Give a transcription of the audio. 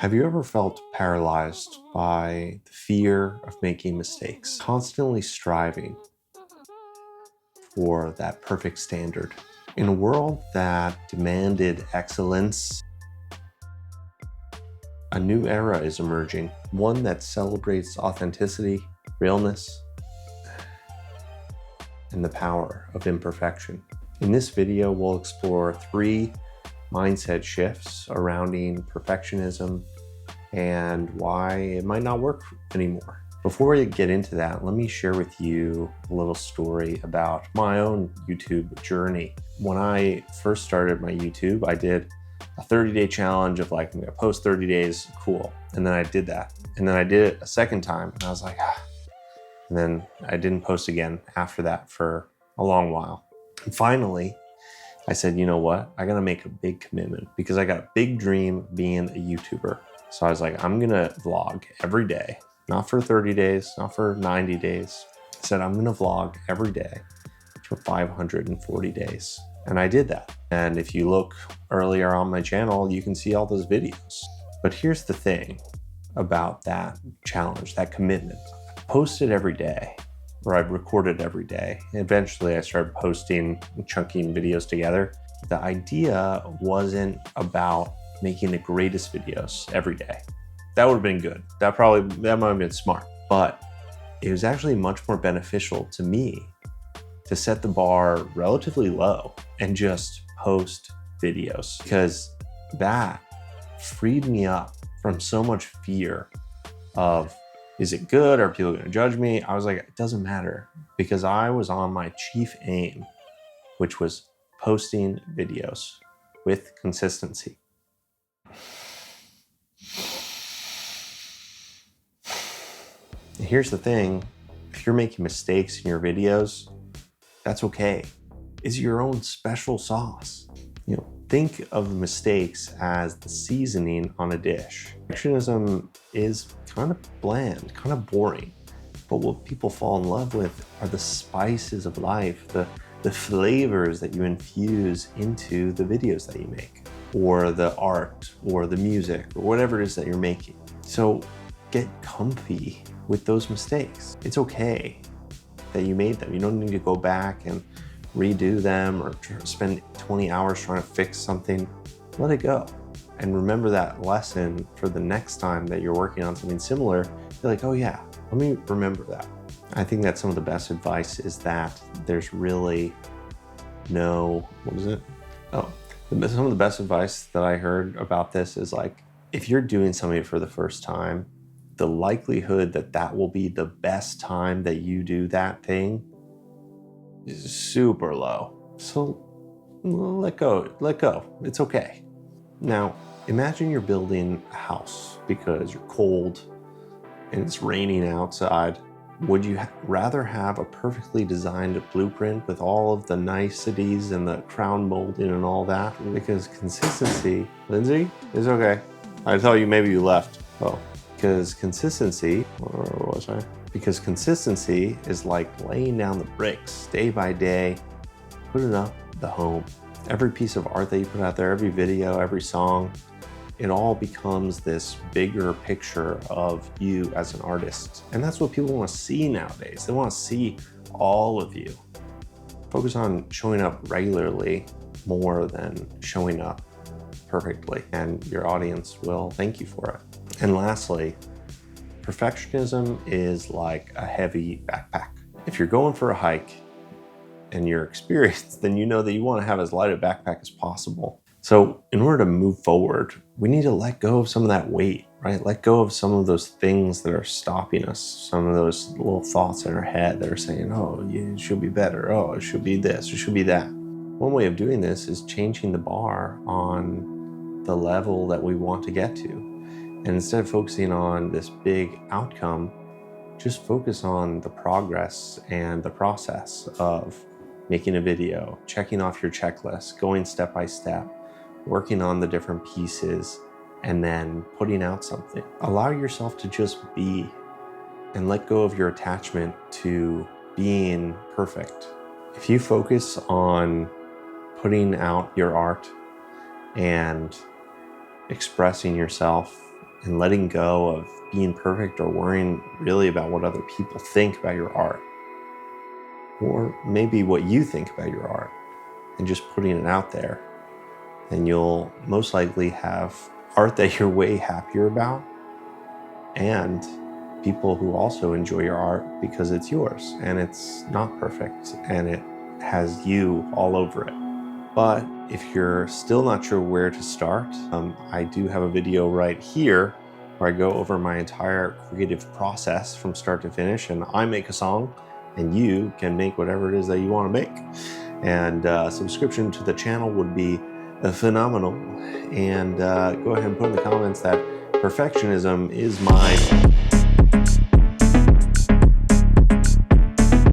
Have you ever felt paralyzed by the fear of making mistakes, constantly striving for that perfect standard? In a world that demanded excellence, a new era is emerging, one that celebrates authenticity, realness, and the power of imperfection. In this video, we'll explore 3 mindset shifts surrounding perfectionism and why it might not work anymore. Before we get into that, let me share with you a little story about my own YouTube journey. When I first started my YouTube, I did a 30-day challenge of like, I'm gonna post 30 days, cool. And then I did that. And then I did it a second time and I was like, And then I didn't post again after that for a long while. And finally, I said, you know what? I gotta make a big commitment because I got a big dream of being a YouTuber. So I was like, I'm gonna vlog every day, not for 30 days, not for 90 days. I said, I'm gonna vlog every day for 540 days. And I did that. And if you look earlier on my channel, you can see all those videos. But here's the thing about that challenge, that commitment. I posted every day, or I recorded every day. Eventually I started posting and chunking videos together. The idea wasn't about making the greatest videos every day. That would have been good. That might have been smart. But it was actually much more beneficial to me to set the bar relatively low and just post videos, because that freed me up from so much fear of, is it good? Are people gonna judge me? I was like, it doesn't matter, because I was on my chief aim, which was posting videos with consistency. Here's the thing, if you're making mistakes in your videos, that's okay. It's your own special sauce. Think of mistakes as the seasoning on a dish. Perfectionism is kind of bland, kind of boring. But what people fall in love with are the spices of life, the flavors that you infuse into the videos that you make, or the art, or the music, or whatever it is that you're making. So get comfy with those mistakes. It's okay that you made them. You don't need to go back and redo them or spend 20 hours trying to fix something. Let it go. And remember that lesson for the next time that you're working on something similar. You're like, oh yeah, let me remember that. I think that some of the best advice is that there's really no, some of the best advice that I heard about this is like, if you're doing something for the first time, the likelihood that that will be the best time that you do that thing is super low. So let go. It's okay. Now, imagine you're building a house because you're cold and it's raining outside. Would you rather have a perfectly designed blueprint with all of the niceties and the crown molding and all that? Because consistency, Lindsay, is okay. I thought maybe you left. Oh, because consistency, where was I? Because consistency is like laying down the bricks day by day, putting up the home. Every piece of art that you put out there, every video, every song, it all becomes this bigger picture of you as an artist. And that's what people want to see nowadays. They want to see all of you. Focus on showing up regularly more than showing up perfectly, and your audience will thank you for it. And lastly, perfectionism is like a heavy backpack. If you're going for a hike and you're experienced, then you know that you want to have as light a backpack as possible. So in order to move forward, we need to let go of some of that weight, right? Let go of some of those things that are stopping us, some of those little thoughts in our head that are saying, oh, it should be better. Oh, it should be this, it should be that. One way of doing this is changing the bar on the level that we want to get to. And instead of focusing on this big outcome, just focus on the progress and the process of making a video, checking off your checklist, going step by step, working on the different pieces, and then putting out something. Allow yourself to just be and let go of your attachment to being perfect. If you focus on putting out your art and expressing yourself and letting go of being perfect or worrying really about what other people think about your art, or maybe what you think about your art, and just putting it out there, then you'll most likely have art that you're way happier about, and people who also enjoy your art because it's yours and it's not perfect and it has you all over it. But if you're still not sure where to start, I do have a video right here where I go over my entire creative process from start to finish, and I make a song and you can make whatever it is that you want to make. And subscription to the channel would be phenomenal. And go ahead and put in the comments that perfectionism is my